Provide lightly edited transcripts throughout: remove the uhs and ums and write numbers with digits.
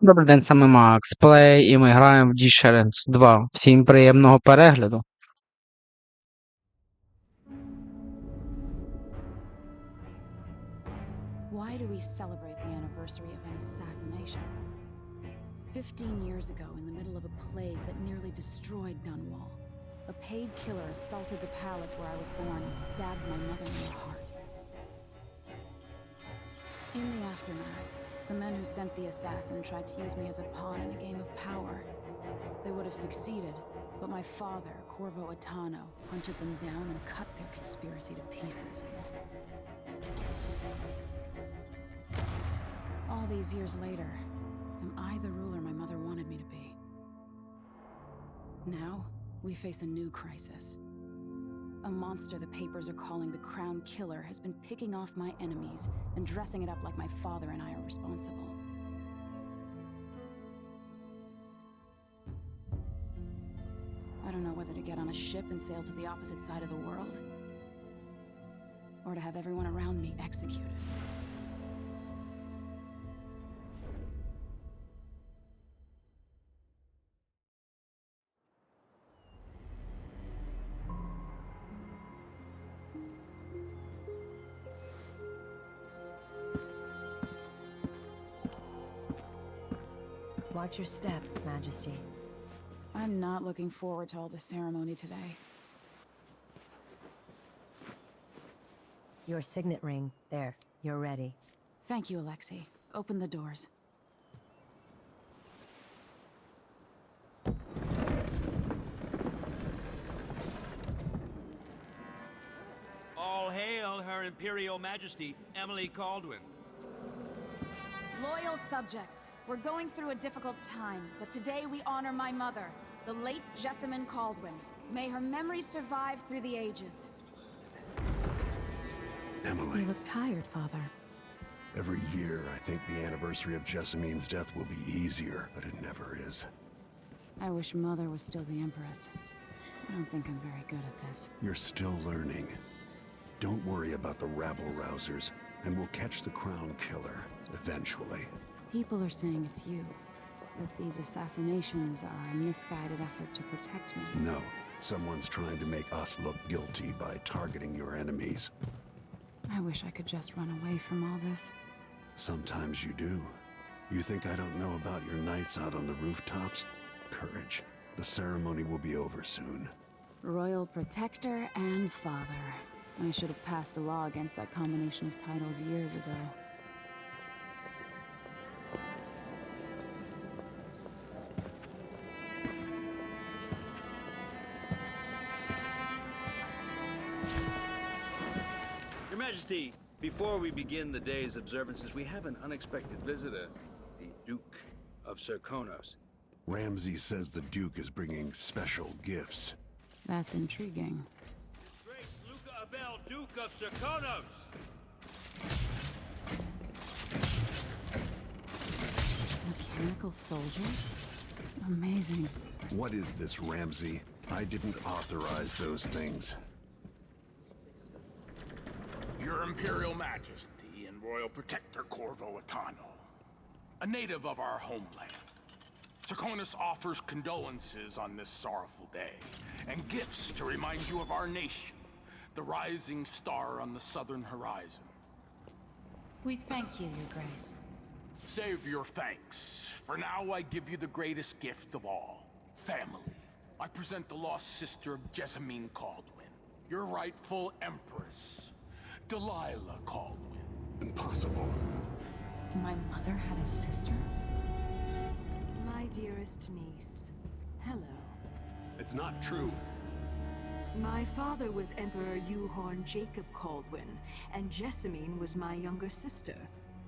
Добрий день, саме Макс. Плей, і ми граємо в Dishonored 2. Всім приємного перегляду. Why do we celebrate the anniversary of an assassination? 15 years ago, in the middle of a plague that nearly destroyed Dunwall, a paid killer assaulted the palace where I was born and stabbed my mother in the heart. In the aftermath, the men who sent the assassin tried to use me as a pawn in a game of power. They would have succeeded, but my father, Corvo Attano, hunted them down and cut their conspiracy to pieces. All these years later, am I the ruler my mother wanted me to be? Now, we face a new crisis. A monster the papers are calling the Crown Killer has been picking off my enemies and dressing it up like my father and I are responsible. I don't know whether to get on a ship and sail to the opposite side of the world, or to have everyone around me executed. Watch your step, Majesty. I'm not looking forward to all the ceremony today. Your signet ring. There. You're ready. Thank you, Alexei. Open the doors. All hail Her Imperial Majesty, Emily Caldwin. Loyal subjects, we're going through a difficult time, but today we honor my mother, the late Jessamine Caldwin. May her memory survive through the ages. Emily, You look tired, Father. every year I think the anniversary of Jessamine's death will be easier, but it never is. I wish Mother was still the Empress. I don't think I'm very good at this. You're still learning. Don't worry about the rabble-rousers, and we'll catch the Crown Killer, eventually. People are saying it's you, that these assassinations are a misguided effort to protect me. No, someone's trying to make us look guilty by targeting your enemies. I wish I could just run away from all this. Sometimes you do. You think I don't know about your nights out on the rooftops? Courage. The ceremony will be over soon. Royal Protector and Father. I should have passed a law against that combination of titles years ago. Your Majesty, before we begin the day's observances, we have an unexpected visitor, the Duke of Serkonos. Ramsay says the Duke is bringing special gifts. That's intriguing. His Grace Luca Abel, Duke of Serkonos! Mechanical soldiers? Amazing. What is this, Ramsay? I didn't authorize those things. Your Imperial Majesty and Royal Protector Corvo Attano, a native of our homeland. Serkonos offers condolences on this sorrowful day, and gifts to remind you of our nation, the rising star on the southern horizon. We thank you, Your Grace. Save your thanks, for now I give you the greatest gift of all, family. I present the lost sister of Jessamine Caldwin, your rightful Empress, Delilah Caldwin. Impossible. My mother had a sister? My dearest niece, hello. It's not true. My father was Emperor Yuhorn Jacob Caldwin, and Jessamine was my younger sister.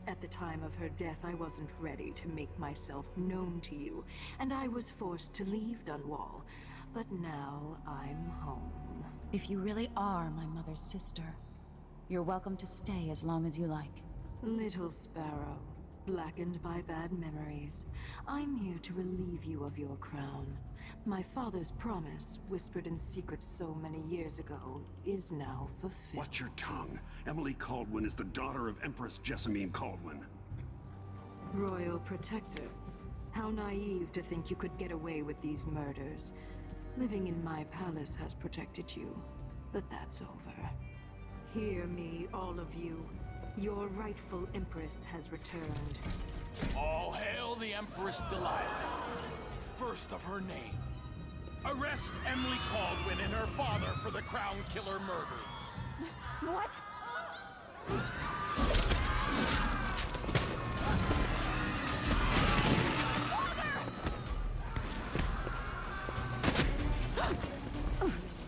At the time of her death, I wasn't ready to make myself known to you, and I was forced to leave Dunwall. But now I'm home. If you really are my mother's sister, you're welcome to stay as long as you like. Little sparrow, blackened by bad memories, I'm here to relieve you of your crown. My father's promise, whispered in secret so many years ago, is now fulfilled. Watch your tongue. Emily Caldwin is the daughter of Empress Jessamine Caldwin. Royal Protector, How naive to think you could get away with these murders. Living in my palace has protected you, but that's over. Hear me, all of you. Your rightful Empress has returned. All hail the Empress Delilah, first of her name. Arrest Emily Caldwin and her father for the Crown Killer murder. What?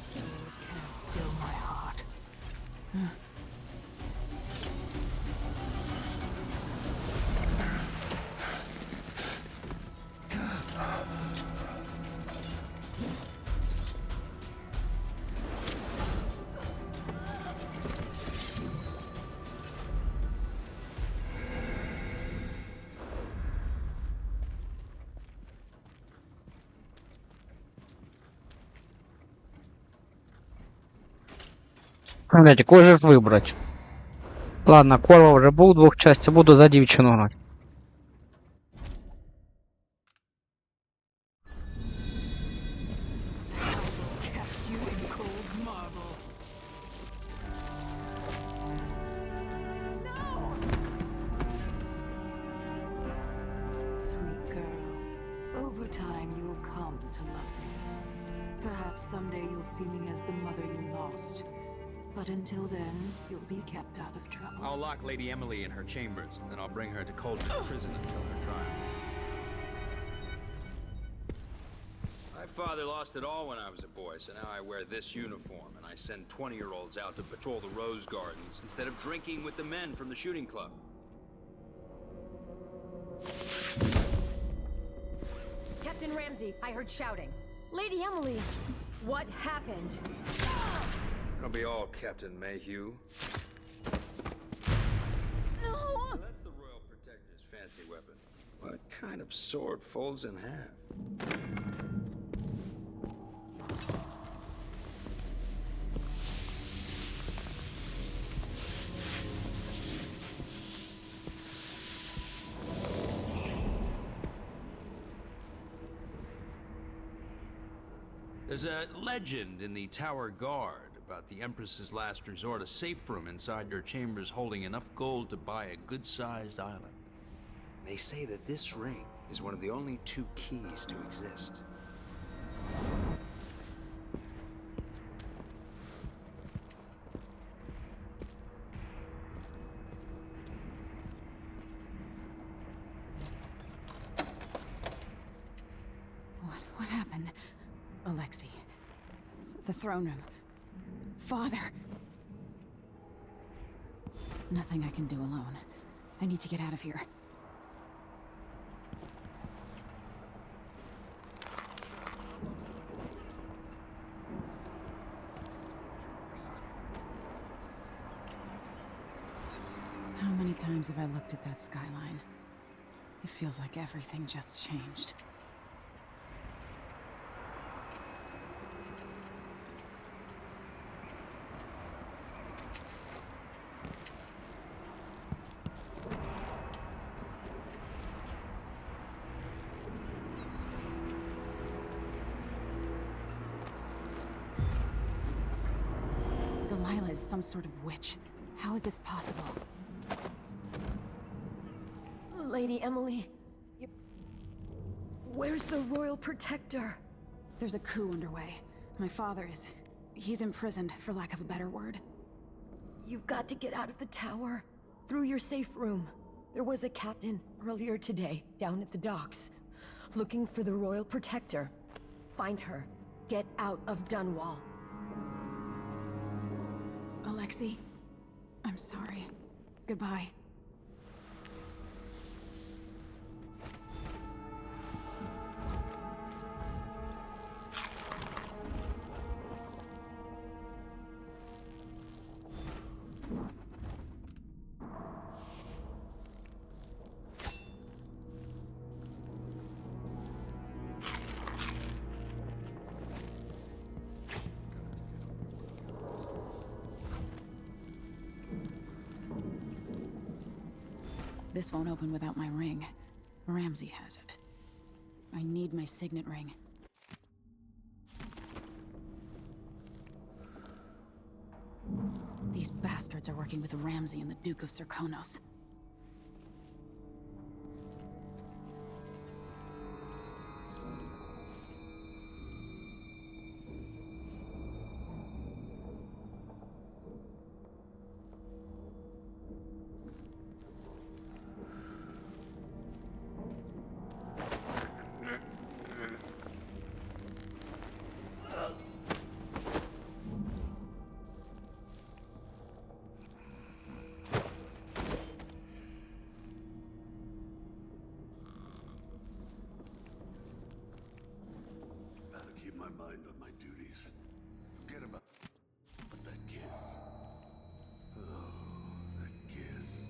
Sword can't still my heart. Блять, кого же вибрати? Ладно, Корва вже був в двох частях, буду за дівчину грати. Cast you in cold marble. Sweet girl, over time you'll come to love me. Perhaps someday you'll see me as the mother you lost. But until then, you'll be kept out of trouble. I'll lock Lady Emily in her chambers, then I'll bring her to Coldstream Prison until her trial. My father lost it all when I was a boy, so now I wear this uniform, and I send 20-year-olds out to patrol the Rose Gardens instead of drinking with the men from the shooting club. Captain Ramsey, I heard shouting. Lady Emily, what happened? It'll be all Captain Mayhew. No! That's the Royal Protector's fancy weapon. What kind of sword folds in half? There's a legend in the Tower Guard about the Empress's last resort, a safe room inside your chambers holding enough gold to buy a good-sized island. They say that this ring is one of the only 2 keys to exist. What happened? Alexei. The throne room. Father. Nothing I can do alone. I need to get out of here. How many times have I looked at that skyline? It feels like everything just changed. Delilah is some sort of witch. How is this possible? Lady Emily, where's the Royal Protector? There's a coup underway. My father is... he's imprisoned, for lack of a better word. You've got to get out of the tower. Through your safe room. There was a captain earlier today, down at the docks, looking for the Royal Protector. Find her. Get out of Dunwall. Alexei, I'm sorry. Goodbye. This won't open without my ring. Ramsey has it. I need my signet ring. These bastards are working with Ramsay and the Duke of Serkonos. Gotta keep my mind on my duties. Forget about that kiss. Oh, that kiss.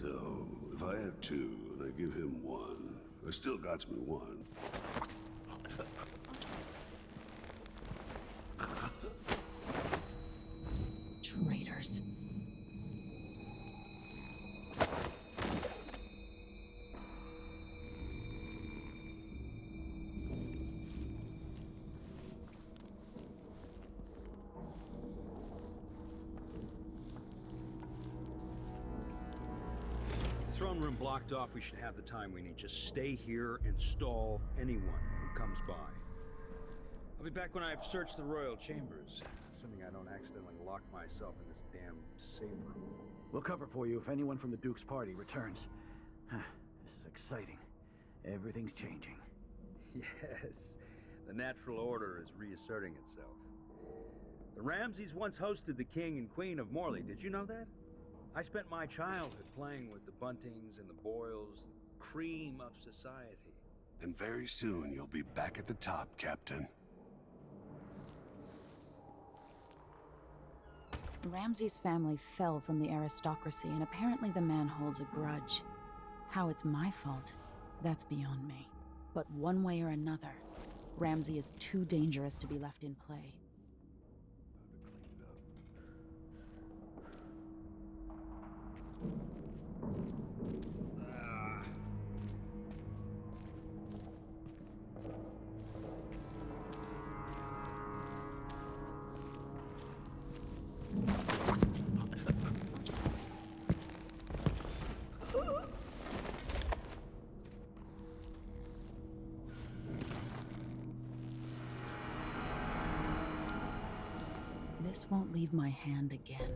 So, if I have two and I give him one, I still got me one. Traitors. Throne room blocked off, we should have the time we need. Just stay here and stall anyone who comes by. I'll be back when I've searched the royal chambers, assuming I don't accidentally lock myself in this damn safe room. We'll cover for you if anyone from the Duke's party returns. This is exciting. Everything's changing. Yes, the natural order is reasserting itself. The Ramsays once hosted the king and queen of Morley. Did you know that? I spent my childhood playing with the Buntings and the Boyles, the cream of society. And very soon you'll be back at the top, Captain. Ramsay's family fell from the aristocracy, and apparently the man holds a grudge. How it's my fault, that's beyond me. But one way or another, Ramsay is too dangerous to be left in play. This won't leave my hand again.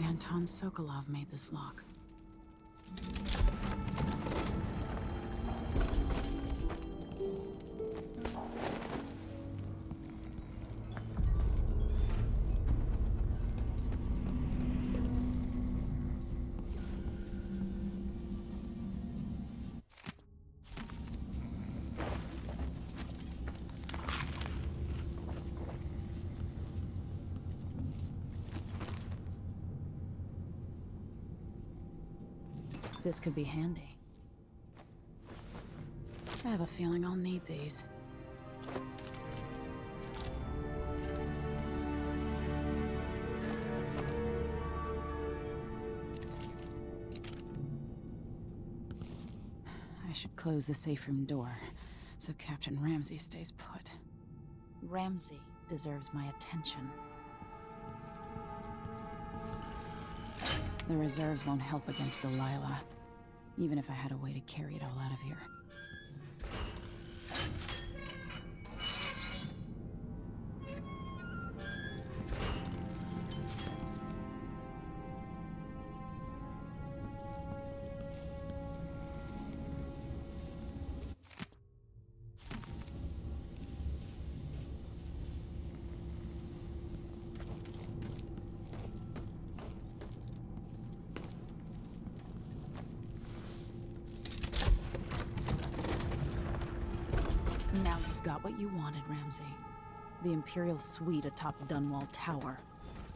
Anton Sokolov made this lock. This could be handy. I have a feeling I'll need these. I should close the safe room door so Captain Ramsey stays put. Ramsey deserves my attention. The reserves won't help against Delilah, even if I had a way to carry it all out of here. Now you've got what you wanted, Ramsey. The Imperial suite atop Dunwall Tower.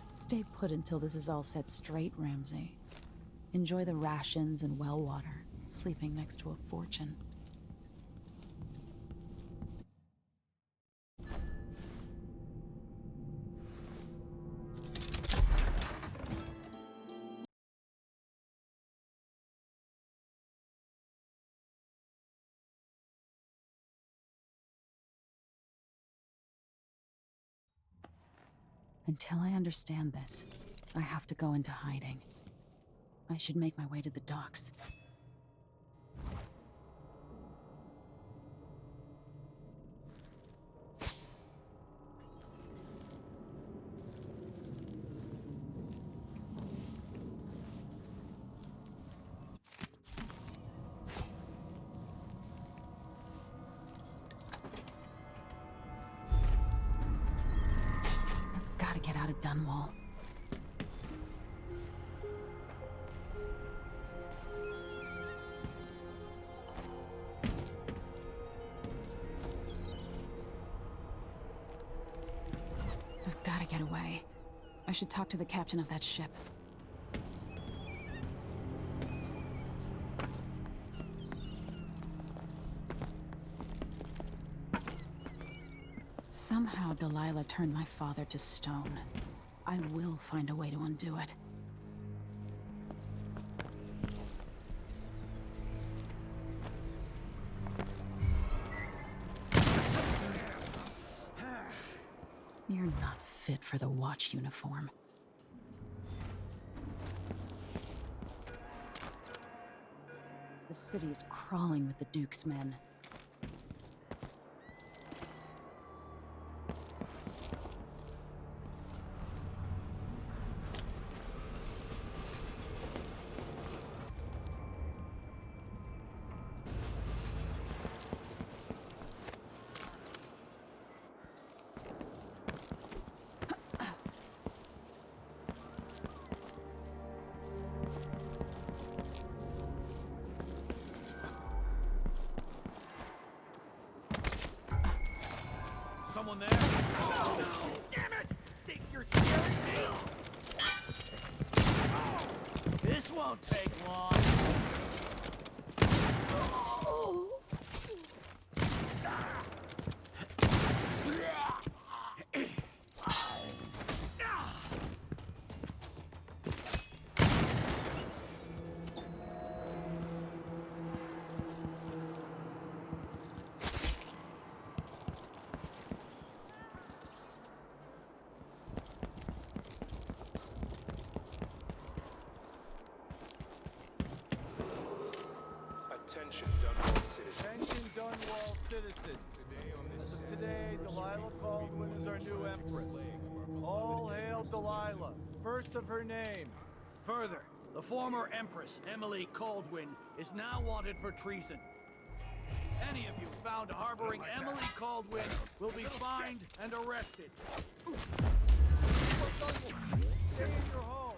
Stay put until this is all set straight, Ramsey. Enjoy the rations and well water, sleeping next to a fortune. Until I understand this, I have to go into hiding. I should make my way to the docks. Gotta get out of Dunwall. I've gotta get away. I should talk to the captain of that ship. Somehow Delilah turned my father to stone. I will find a way to undo it. You're not fit for the Watch uniform. The city is crawling with the Duke's men. Someone there? Oh, no. Damn it! Think you're scaring me? This won't take long. Attention, Dunwall citizens. Attention, Dunwall citizens. As of today, Delilah Caldwin is our new empress. All hail Delilah, first of her name. Further, the former Empress, Emily Caldwin, is now wanted for treason. Any of you found harboring Emily Caldwin will be fined and arrested. Stay in your homes.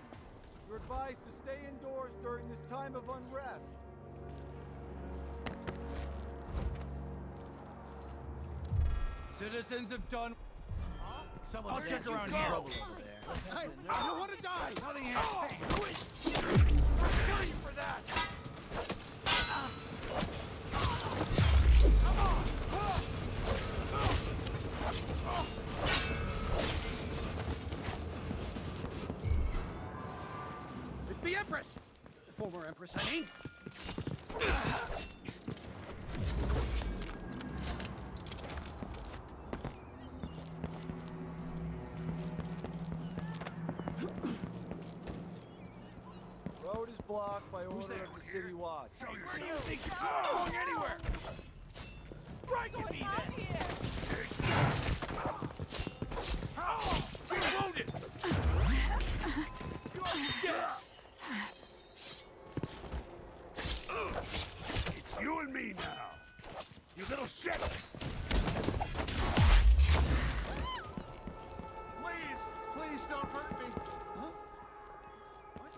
You're advised to stay indoors during this time of unrest. Citizens of Dun... Someone I'll check around here. here. Trouble over there. I don't want to die! Nothing here. I'll kill you for that! Empress, honey. Road is blocked by order of the city watch. Where do you think you're going anywhere? Strike at me then! Oh, she's wounded! You're dead! It's you and me now. You little shit! Please don't hurt me. Huh? What?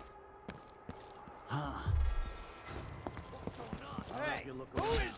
Huh. What's going on? Hey, You look who around. is...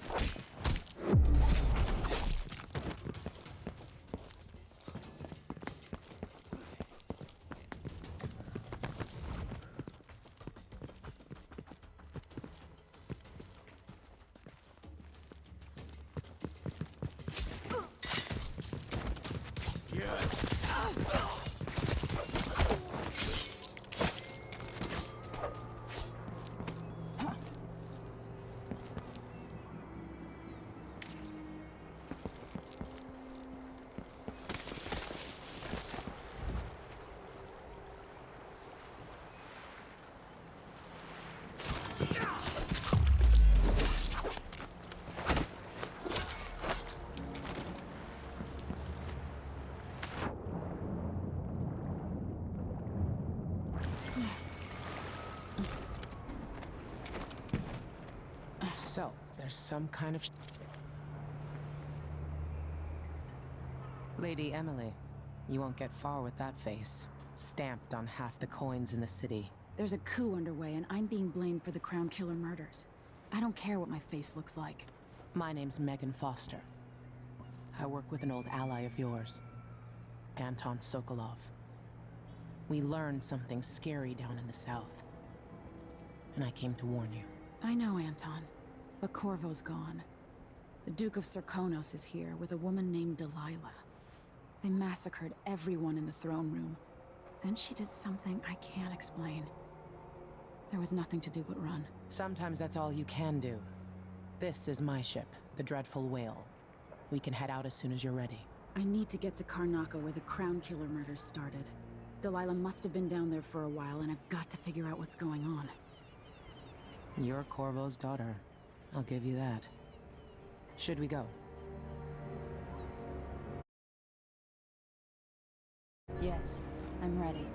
So, there's some kind of... Lady Emily, you won't get far with that face. Stamped on half the coins in the city. There's a coup underway, and I'm being blamed for the Crown Killer murders. I don't care what my face looks like. My name's Megan Foster. I work with an old ally of yours, Anton Sokolov. We learned something scary down in the south, and I came to warn you. I know, Anton, but Corvo's gone. The Duke of Serkonos is here with a woman named Delilah. They massacred everyone in the throne room. Then she did something I can't explain. There was nothing to do but run. Sometimes that's all you can do. This is my ship, the Dreadful Whale. We can head out as soon as you're ready. I need to get to Karnaca where the Crown Killer murders started. Delilah must have been down there for a while, and I've got to figure out what's going on. You're Corvo's daughter. I'll give you that. Should we go? Yes, I'm ready.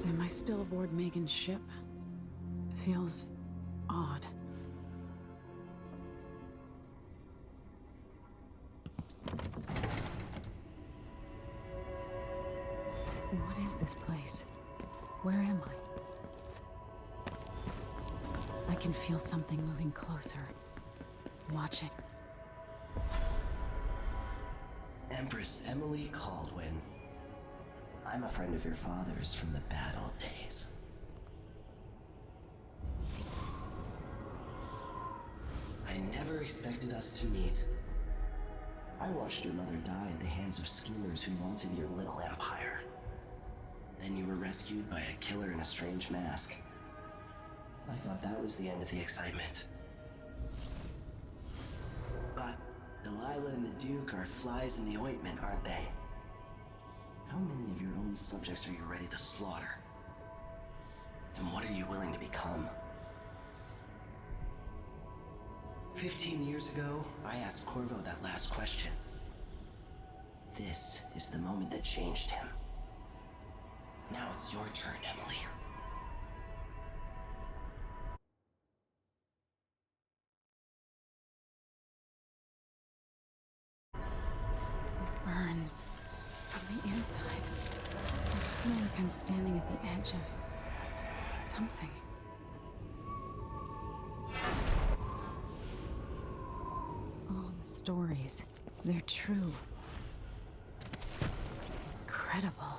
Am I still aboard Megan's ship? Feels odd. What is this place? Where am I? I can feel something moving closer. Watching. Empress Emily Caldwin. I'm a friend of your father's from the bad old days. I never expected us to meet. I watched your mother die at the hands of schemers who wanted your little empire. Then you were rescued by a killer in a strange mask. I thought that was the end of the excitement. But Delilah and the Duke are flies in the ointment, aren't they? How many of your own subjects are you ready to slaughter? And what are you willing to become? 15 years ago, I asked Corvo that last question. This is the moment that changed him. Now it's your turn, Emily. It burns from the inside. I feel like I'm standing at the edge of something. All the stories, they're true. Incredible.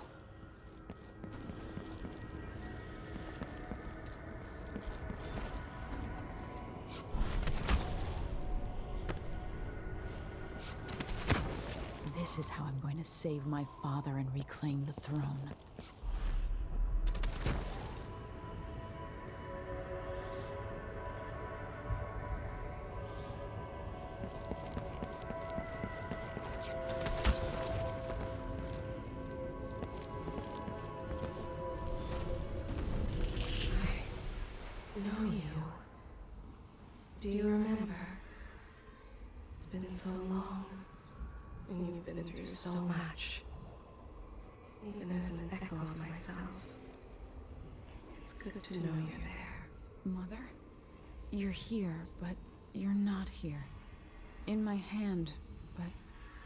This is how I'm going to save my father and reclaim the throne. I know you. Do you remember? It's been so long. And you've been through so much. Even as an echo of myself. It's good to know you're there. Mother? You're here, but you're not here. In my hand, but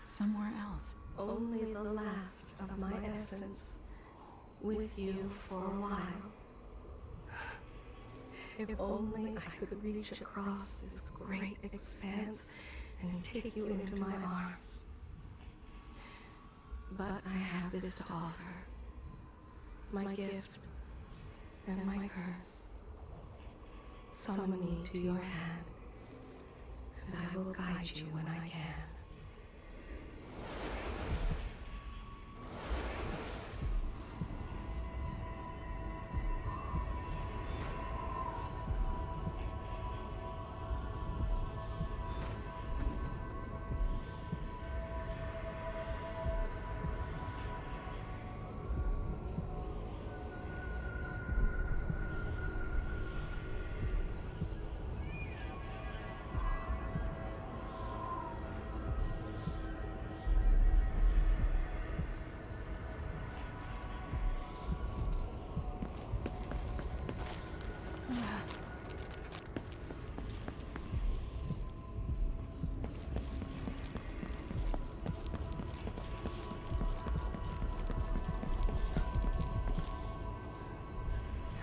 somewhere else. Only the last of my essence. With you for a while. If only I could reach across this great expanse and take you into my arms. But I have this to offer. My gift and my curse. Summon me to your hand, and I will guide you when I can.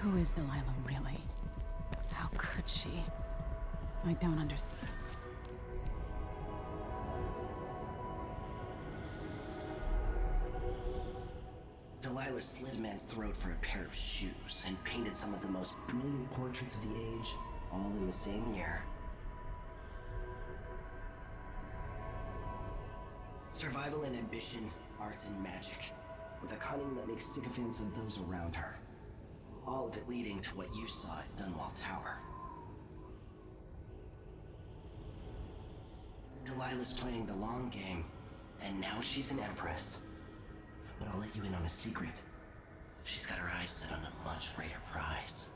Who is Delilah really? How could she? I don't understand. Delilah slit a man's throat for a pair of shoes and painted some of the most brilliant portraits of the age, all in the same year. Survival and ambition, art and magic, with a cunning that makes sycophants of those around her. All of it leading to what you saw at Dunwall Tower. Delilah's playing the long game, and now she's an empress. But I'll let you in on a secret. She's got her eyes set on a much greater prize.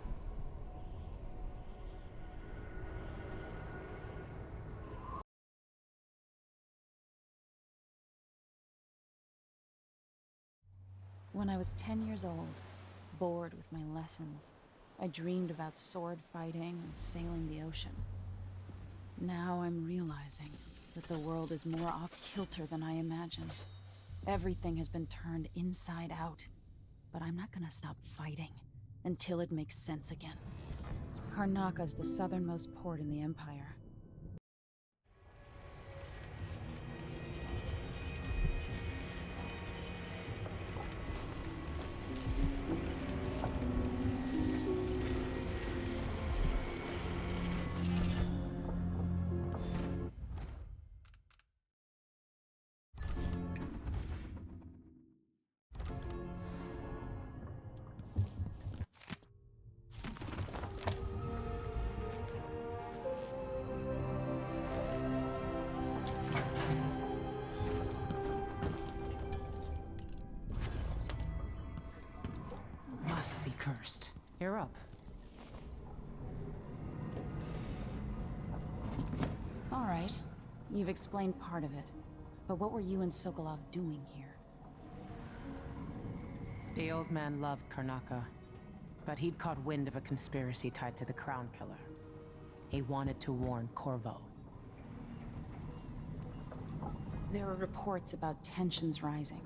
When I was 10 years old, bored with my lessons, I dreamed about sword fighting and sailing the ocean. Now I'm realizing that the world is more off-kilter than I imagined. Everything has been turned inside out, but I'm not gonna stop fighting until it makes sense again. Karnaka's the southernmost port in the Empire. Must be cursed. You're up. All right. You've explained part of it. But what were you and Sokolov doing here? The old man loved Karnaka, but he'd caught wind of a conspiracy tied to the Crown Killer. He wanted to warn Corvo. There were reports about tensions rising.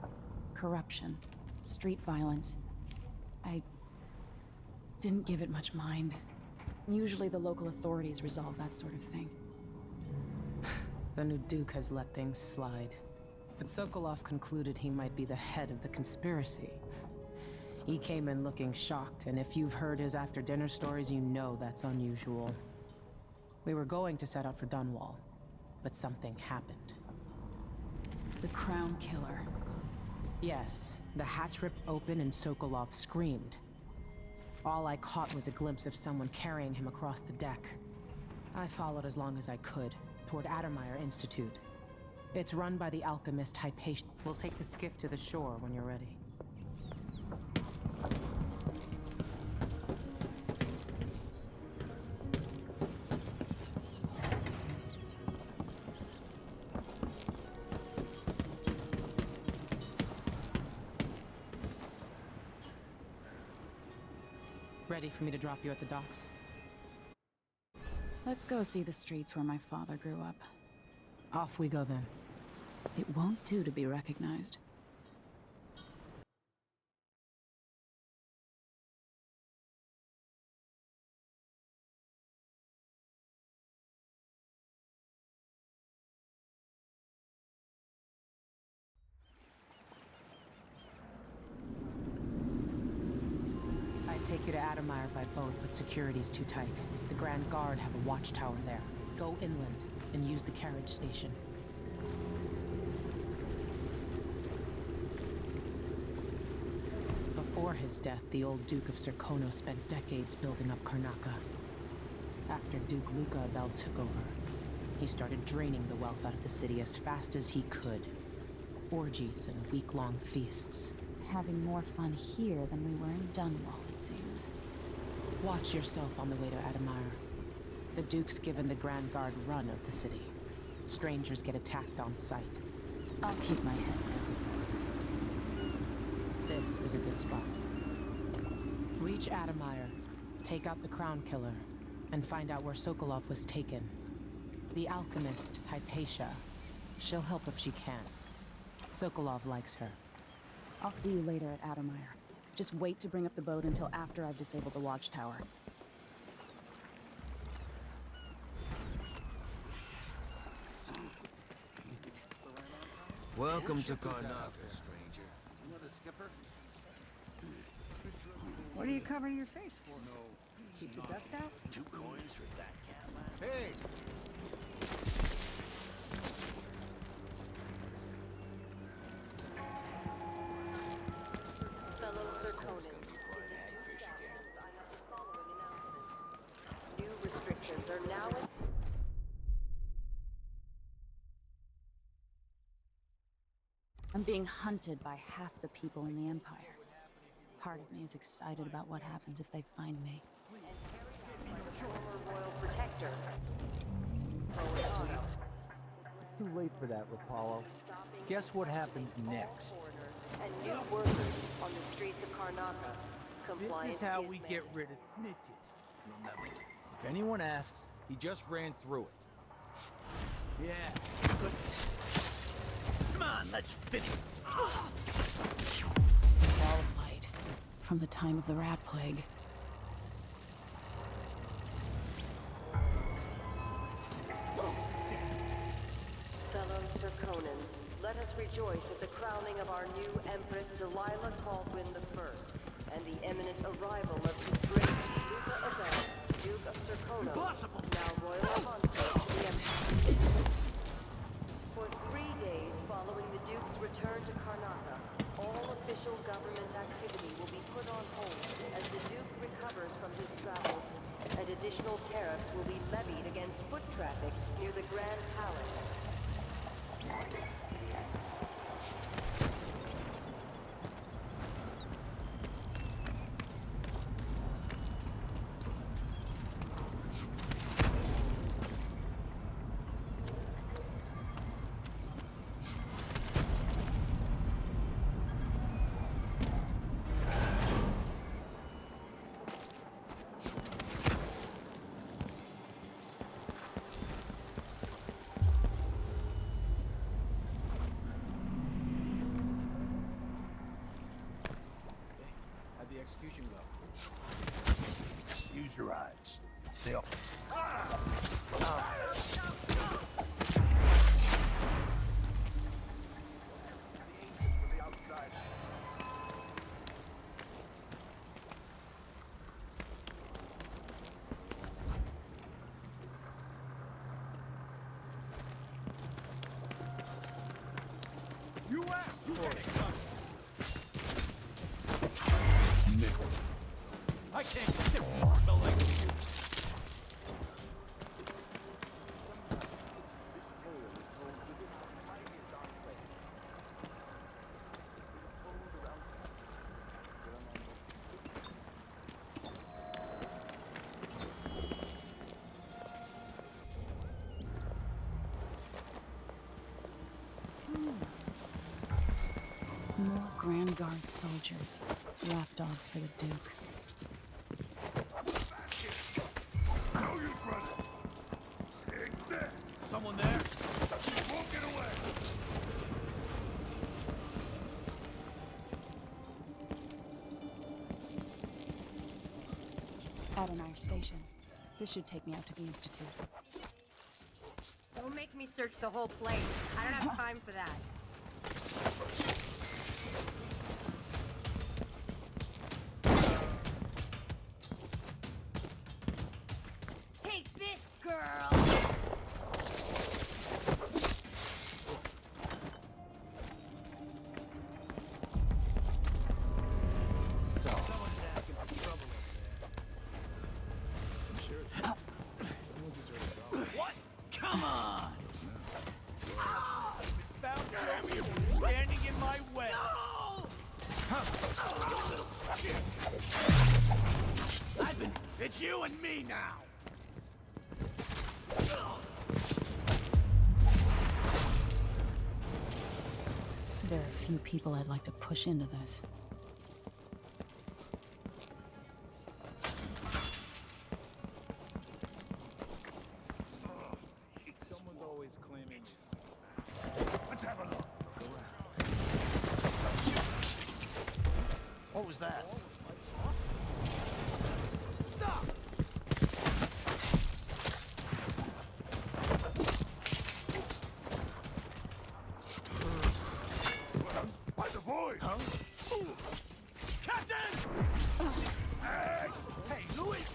corruption, street violence. I didn't give it much mind. Usually the local authorities resolve that sort of thing. The new Duke has let things slide. But Sokolov concluded he might be the head of the conspiracy. He came in looking shocked, and if you've heard his after-dinner stories, you know that's unusual. We were going to set out for Dunwall, but something happened. The Crown Killer. Yes, the hatch ripped open and Sokolov screamed. All I caught was a glimpse of someone carrying him across the deck. I followed as long as I could, toward Addermeyer Institute. It's run by the alchemist Hypatia. We'll take the skiff to the shore when you're ready. Ready for me to drop you at the docks? Let's go see the streets where my father grew up. Off we go then. It won't do to be recognized. I'd take you to Addermeyer by boat, but security's too tight. The Grand Guard have a watchtower there. Go inland and use the carriage station. Before his death, the old Duke of Serkonos spent decades building up Karnaca. After Duke Luca Abel took over, he started draining the wealth out of the city as fast as he could. Orgies and week-long feasts. Having more fun here than we were in Dunwall, it seems. Watch yourself on the way to Addermeyer. The Duke's given the Grand Guard run of the city. Strangers get attacked on sight. I'll keep my head down. This is a good spot. Reach Addermeyer, take out the Crown Killer, and find out where Sokolov was taken. The alchemist, Hypatia. She'll help if she can. Sokolov likes her. I'll see you later at Addermeyer. Just wait to bring up the boat until after I've disabled the watchtower. Welcome to Karnaca, stranger. You know the skipper? What are you covering your face for? Keep the dust out? 2 coins for that cat. Hey! Fellow Serkonans, hagfish again. I have the following announcement. New restrictions are now in... I'm being hunted by half the people in the Empire. Part of me is excited about what happens if they find me. by the former royal protector. Too late for that, Rapallo. Guess what happens next? And new workers on the streets of Karnaca. This is how we get rid of snitches. Remember, if anyone asks, he just ran through it. Yeah, good. Come on, let's finish. Qualified. From the time of the rat plague. Fellow Serkonans, let us rejoice at the crowning of our new Empress Delilah Caldwin I, and the imminent arrival of His Grace Luca Abel, Duke of Serkonos, now Royal Consort to the Empire. For 3 days following the Duke's return to Karnaca, all official government activity will be put on hold as the Duke recovers from his travels, and additional tariffs will be levied against foot traffic near the Grand Palace. execution go? Use your eyes. They'll... You asked for it. I can't sit the likes of you. More Grand Guard soldiers. Lapdogs for the Duke. No use running. Take that. Someone there? You won't get away. Adonai Station. This should take me out to the Institute. Don't make me search the whole place. I don't have time for that. Take this, girl! Someone's asking for trouble over there. I'm sure it's... What? Come on! Found you standing in my way. No! I've been... It's you and me now. There are a few people I'd like to push into this. Someone's always claiming. Let's have a look. What was that? Stop! By the void! Huh? Captain! Hey! Hey, Louis!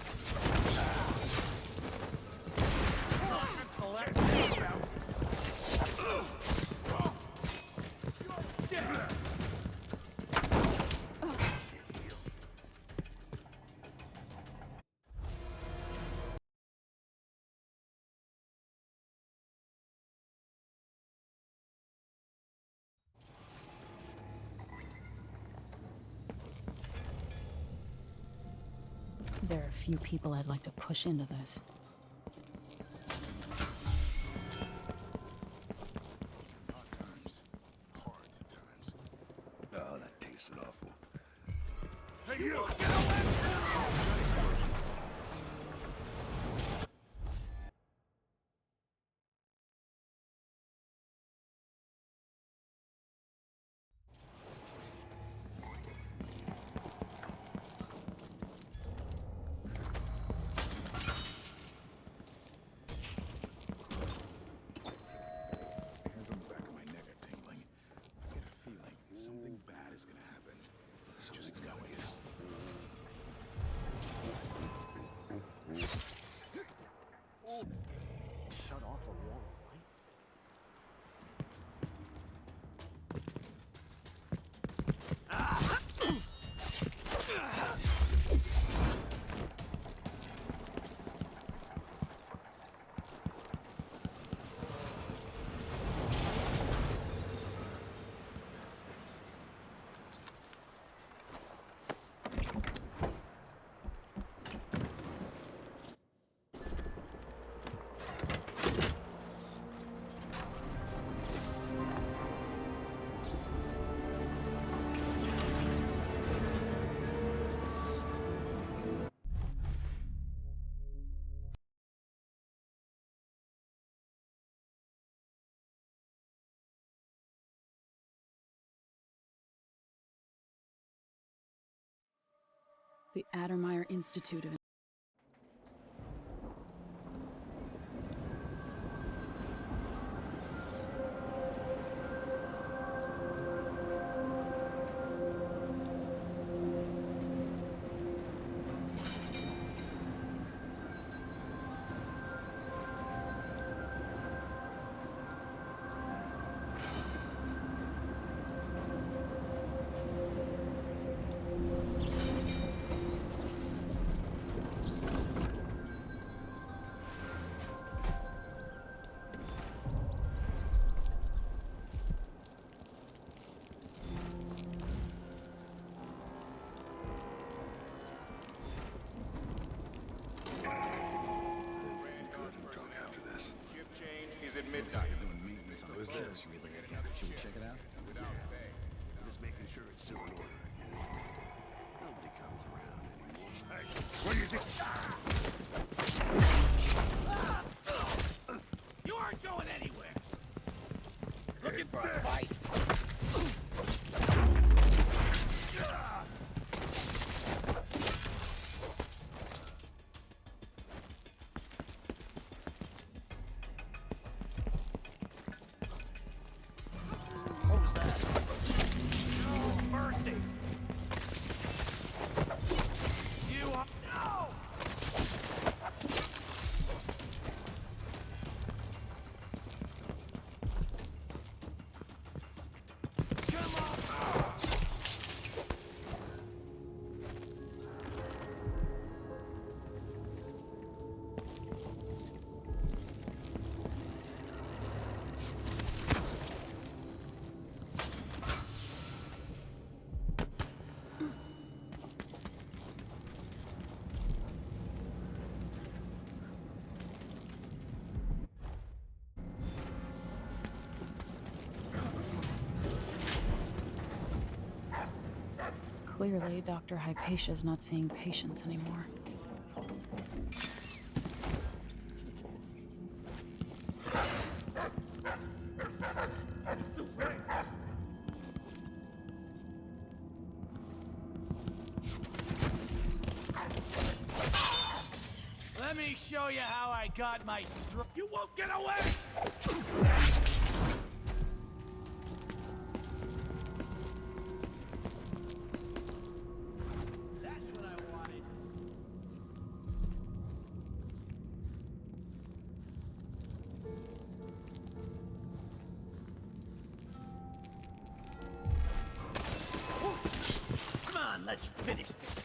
There are a few people I'd like to push into this. Oh, that tasted awful. Hey, you! The Addermeyer Institute of at midnight. Who's this? Should we check it out? Just making sure it's still in order, I guess. Nobody comes around anymore. Hey, what do you think? You aren't going anywhere! Looking for a fight? What was that? No mercy! You are... No! Clearly, Dr. Hypatia's not seeing patients anymore. Let me show you how I got my You won't get away! That's what I wanted. Come on, let's finish this.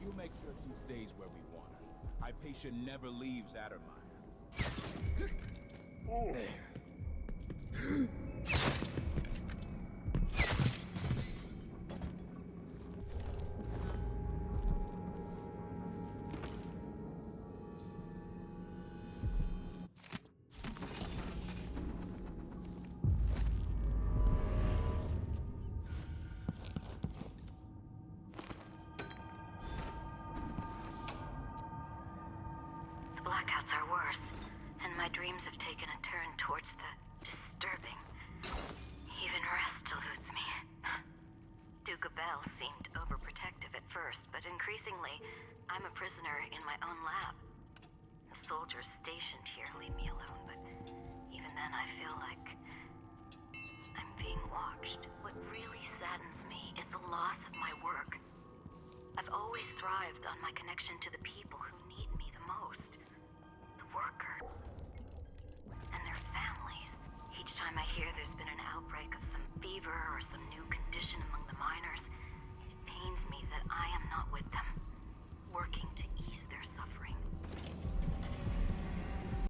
You make sure she stays where we want her. Hypatia never leaves Addermeyer. There. The blackouts are worse, and my dreams have taken a turn towards the disturbing. Even rest eludes me. Duke Bell seemed overprotective at first, but increasingly, I'm a prisoner in my own lab. The soldiers stationed here leave me alone, but even then I feel like I'm being watched. What really saddens me is the loss of my work. I've always thrived on my connection to the people who need me the most. The workers. And their families. Each time I hear there's been an outbreak of some fever or